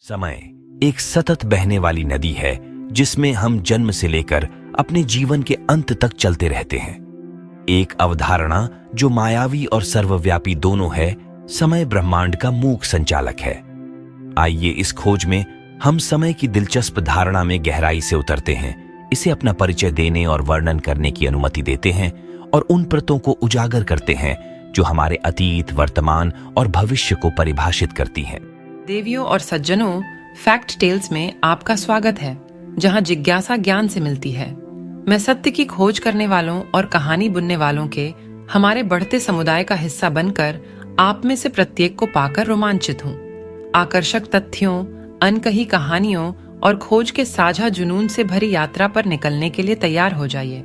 समय एक सतत बहने वाली नदी है जिसमें हम जन्म से लेकर अपने जीवन के अंत तक चलते रहते हैं। एक अवधारणा जो मायावी और सर्वव्यापी दोनों है, समय ब्रह्मांड का मूक संचालक है। आइए इस खोज में हम समय की दिलचस्प धारणा में गहराई से उतरते हैं, इसे अपना परिचय देने और वर्णन करने की अनुमति देते हैं और उन परतों को उजागर करते हैं जो हमारे अतीत, वर्तमान और भविष्य को परिभाषित करती हैं। देवियों और सज्जनों, फैक्ट टेल्स में आपका स्वागत है, जहां जिज्ञासा ज्ञान से मिलती है। मैं सत्य की खोज करने वालों और कहानी बुनने वालों के हमारे बढ़ते समुदाय का हिस्सा बनकर आप में से प्रत्येक को पाकर रोमांचित हूँ। आकर्षक तथ्यों, अनकही कहानियों और खोज के साझा जुनून से भरी यात्रा पर निकलने के लिए तैयार हो जाइए।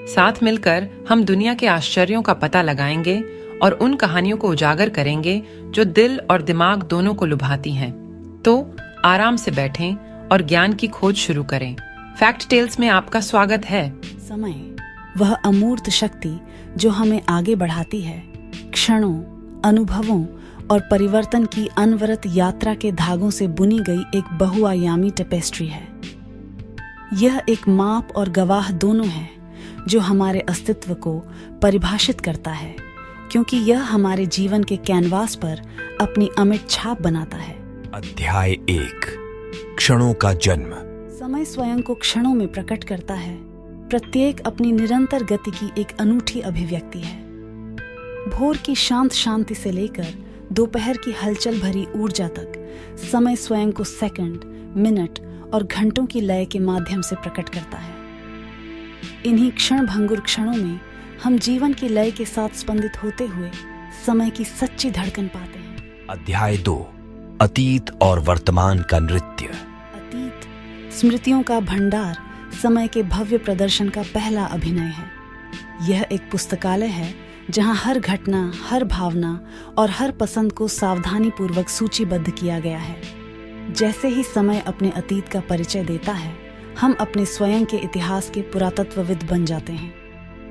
साथ मिलकर हम दुनिया के आश्चर्यों का पता लगाएंगे और उन कहानियों को उजागर करेंगे जो दिल और दिमाग दोनों को लुभाती हैं। तो आराम से बैठें और ज्ञान की खोज शुरू करें। फैक्ट टेल्स में आपका स्वागत है। समय वह अमूर्त शक्ति जो हमें आगे बढ़ाती है, क्षणों, अनुभवों और परिवर्तन की अनवरत यात्रा के धागों से बुनी गई एक बहुआयामी टेपेस्ट्री है। यह एक माप और गवाह दोनों है जो हमारे अस्तित्व को परिभाषित करता है, क्योंकि यह हमारे जीवन के कैनवास पर अपनी अमिट छाप बनाता है। अध्याय 1, क्षणों का जन्म। समय स्वयं को क्षणों में प्रकट करता है। प्रत्येक अपनी निरंतर गति की एक अनूठी अभिव्यक्ति है। भोर की शांत शांति से लेकर दोपहर की हलचल भरी ऊर्जा तक समय स्वयं को सेकंड, मिनट और घंटों की लय के माध्यम से प्रकट करता है। इन्हीं क्षण भंगुर क्षणों में हम जीवन की लय के साथ स्पंदित होते हुए समय की सच्ची धड़कन पाते हैं। अध्याय 2, अतीत और वर्तमान का नृत्य। अतीत स्मृतियों का भंडार समय के भव्य प्रदर्शन का पहला अभिनय है। यह एक पुस्तकालय है जहां हर घटना, हर भावना और हर पसंद को सावधानी पूर्वक सूचीबद्ध किया गया है। जैसे ही समय अपने अतीत का परिचय देता है, हम अपने स्वयं के इतिहास के पुरातत्वविद बन जाते हैं।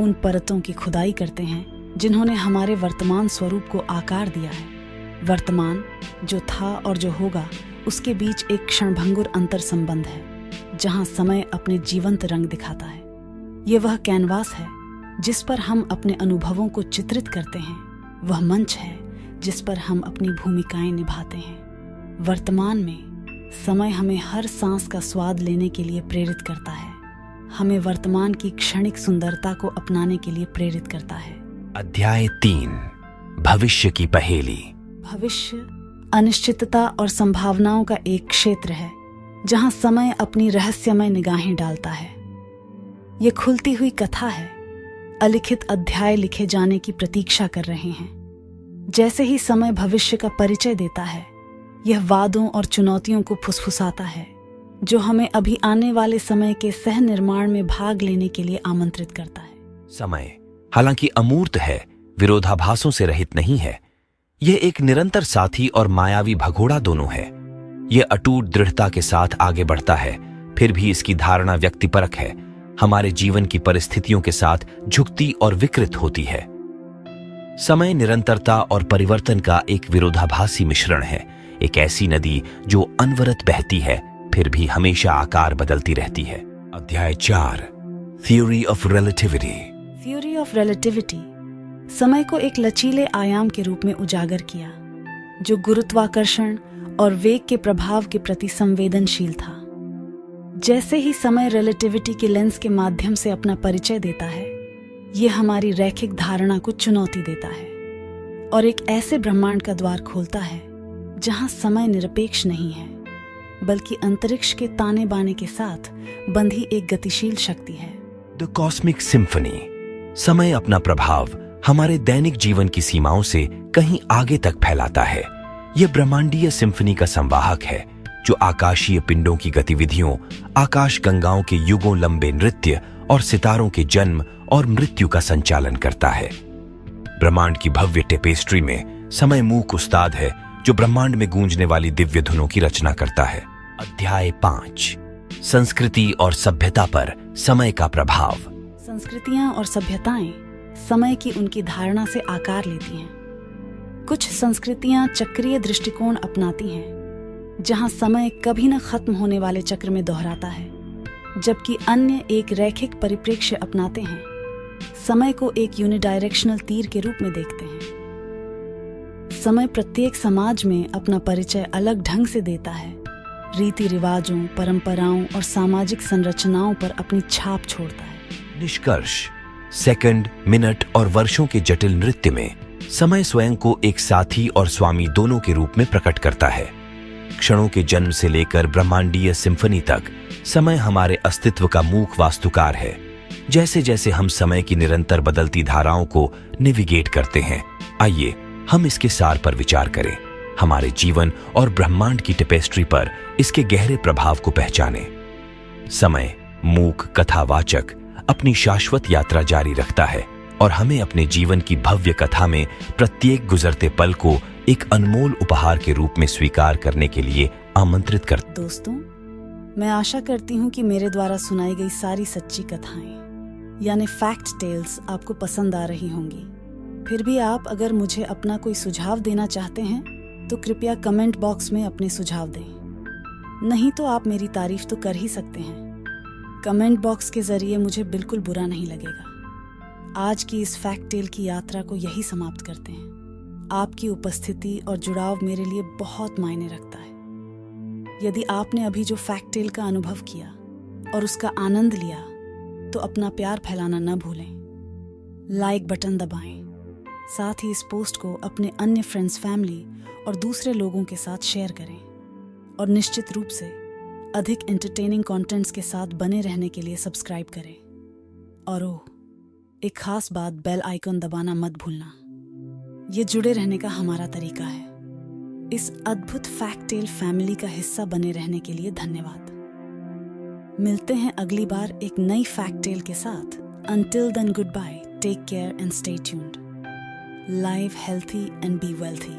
उन परतों की खुदाई करते हैं जिन्होंने हमारे वर्तमान स्वरूप को आकार दिया है। वर्तमान जो था और जो होगा, उसके बीच एक क्षणभंगुर अंतर संबंध है जहां समय अपने जीवंत रंग दिखाता है। ये वह कैनवास है जिस पर हम अपने अनुभवों को चित्रित करते हैं, वह मंच है जिस पर हम अपनी भूमिकाएं निभाते हैं। वर्तमान में समय हमें हर सांस का स्वाद लेने के लिए प्रेरित करता है, हमें वर्तमान की क्षणिक सुंदरता को अपनाने के लिए प्रेरित करता है। अध्याय 3, भविष्य की पहेली। भविष्य अनिश्चितता और संभावनाओं का एक क्षेत्र है जहां समय अपनी रहस्यमय निगाहें डालता है। ये खुलती हुई कथा है, अलिखित अध्याय लिखे जाने की प्रतीक्षा कर रहे हैं। जैसे ही समय भविष्य का परिचय देता है, यह वादों और चुनौतियों को फुसफुसाता है जो हमें अभी आने वाले समय के सह निर्माण में भाग लेने के लिए आमंत्रित करता है। समय हालांकि अमूर्त है, विरोधाभासों से रहित नहीं है। यह एक निरंतर साथी और मायावी भगोड़ा दोनों है। यह अटूट दृढ़ता के साथ आगे बढ़ता है, फिर भी इसकी धारणा व्यक्तिपरक है, हमारे जीवन की परिस्थितियों के साथ झुकती और विकृत होती है। समय निरंतरता और परिवर्तन का एक विरोधाभासी मिश्रण है, एक ऐसी नदी जो अनवरत बहती है फिर भी हमेशा आकार बदलती रहती है। अध्याय 4, theory of relativity. Theory of relativity समय को एक लचीले आयाम के रूप में उजागर किया जो गुरुत्वाकर्षण और वेग के प्रभाव के प्रति संवेदनशील था। जैसे ही समय रिलेटिविटी के लेंस के माध्यम से अपना परिचय देता है, यह हमारी रैखिक धारणा को चुनौती देता है और एक ऐसे ब्रह्मांड का द्वार खोलता है जहां समय निरपेक्ष नहीं है, बल्कि अंतरिक्ष के ताने बाने के साथ बंधी एक गतिशील शक्ति है। The cosmic symphony. समय अपना प्रभाव हमारे दैनिक जीवन की सीमाओं से कहीं आगे तक फैलाता है। यह ब्रह्मांडीय सिम्फनी का संवाहक है जो आकाशीय पिंडों की गतिविधियों, आकाश गंगाओं के युगों लंबे नृत्य और सितारों के जन्म और मृत्यु का संचालन करता है। ब्रह्मांड की भव्य टेपेस्ट्री में समय मूक उस्ताद है जो ब्रह्मांड में गूंजने वाली दिव्य धुनों की रचना करता है। अध्याय 5, संस्कृति और सभ्यता पर समय का प्रभाव। संस्कृतियां और सभ्यताएं समय की उनकी धारणा से आकार लेती हैं। कुछ संस्कृतियां चक्रीय दृष्टिकोण अपनाती हैं, जहां समय कभी न खत्म होने वाले चक्र में दोहराता है, जबकि अन्य एक रैखिक परिप्रेक्ष्य अपनाते हैं, समय को एक यूनिडायरेक्शनल तीर के रूप में देखते हैं। समय प्रत्येक समाज में अपना परिचय अलग ढंग से देता है, रीति रिवाजों, परंपराओं और सामाजिक संरचनाओं पर अपनी छाप छोड़ता है। निष्कर्ष, सेकंड, मिनट और वर्षों के जटिल नृत्य में समय स्वयं को एक साथी और स्वामी दोनों के रूप में प्रकट करता है। क्षणों के जन्म से लेकर ब्रह्मांडीय सिम्फनी तक समय हमारे अस्तित्व का मूक वास्तुकार है। जैसे जैसे हम समय की निरंतर बदलती धाराओं को नेविगेट करते हैं, आइए हम इसके सार पर विचार करें, हमारे जीवन और ब्रह्मांड की टेपेस्ट्री पर इसके गहरे प्रभाव को पहचानें। समय मूक कथावाचक अपनी शाश्वत यात्रा जारी रखता है और हमें अपने जीवन की भव्य कथा में प्रत्येक गुजरते पल को एक अनमोल उपहार के रूप में स्वीकार करने के लिए आमंत्रित करता। दोस्तों, मैं आशा करती हूँ कि मेरे द्वारा सुनाई गई सारी सच्ची कथाएं यानी फैक्ट टेल्स आपको पसंद आ रही होंगी। फिर भी आप अगर मुझे अपना कोई सुझाव देना चाहते हैं तो कृपया कमेंट बॉक्स में अपने सुझाव दें। नहीं तो आप मेरी तारीफ तो कर ही सकते हैं। कमेंट बॉक्स के जरिए मुझे बिल्कुल बुरा नहीं लगेगा। आज की इस फैक्ट टेल की यात्रा को यही समाप्त करते हैं। आपकी उपस्थिति और जुड़ाव मेरे लिए बहुत मायने रखता है। यदि आपने अभी जो फैक्ट टेल का अनुभव किया और उसका आनंद लिया तो अपना प्यार फैलाना न भूलें। लाइक बटन दबाएं। साथ ही इस पोस्ट को अपने अन्य फ्रेंड्स, फैमिली और दूसरे लोगों के साथ शेयर करें। और निश्चित रूप से अधिक एंटरटेनिंग कंटेंट्स के साथ बने रहने के लिए सब्सक्राइब करें। और ओह, एक खास बात, बेल आइकन दबाना मत भूलना। ये जुड़े रहने का हमारा तरीका है। इस अद्भुत फैक्ट टेल फैमिली का हिस्सा बने रहने के लिए धन्यवाद। मिलते हैं अगली बार एक नई फैक्ट टेल के साथ। Until then, goodbye, take care and stay tuned. Live healthy and be wealthy.